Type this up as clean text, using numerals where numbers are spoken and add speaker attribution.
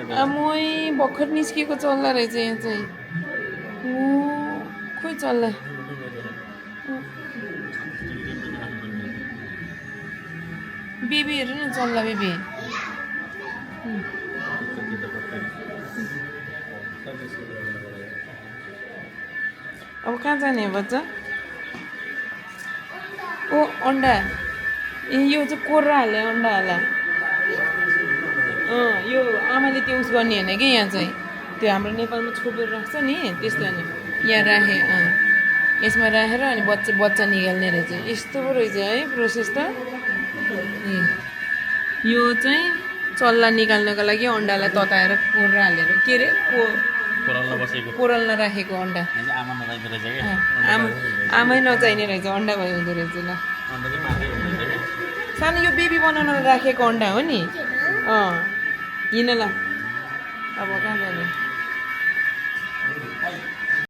Speaker 1: मै भर्खर निस्किएको चल्ला रहेछ यहाँ चाहिँ खोइ चल्ला बेबी हेर्नु न चल्ला बेबी अब कहाँ जाने हो बच्चा ओ अन्डा ए यो चाहिँ कोर्रा हाल्यो अन्डा हाल यो आमाले त्यो उस गर्ने होइन कि यहाँ चाहिँ त्यो हाम्रो नेपालमा छोपेर राख्छ नि त्यस्तो होइन यहाँ राखे यसमा राखेर अनि बच्चा निकाल्ने रहेछ यस्तो पो रहेछ है प्रोसेस त यो चाहिँ चल्ला निकाल्नको लागि अन्डालाई तताएर कोर्रा हालेर के अरे कोरल्न राखेको अन्डा आमै नचाहिने रहेछ अन्डा भयो हुँदो रहेछ ल सानो यो बेबी बनाउन राखेको अन्डा हो नि हिँड ल अब कहाँ जाने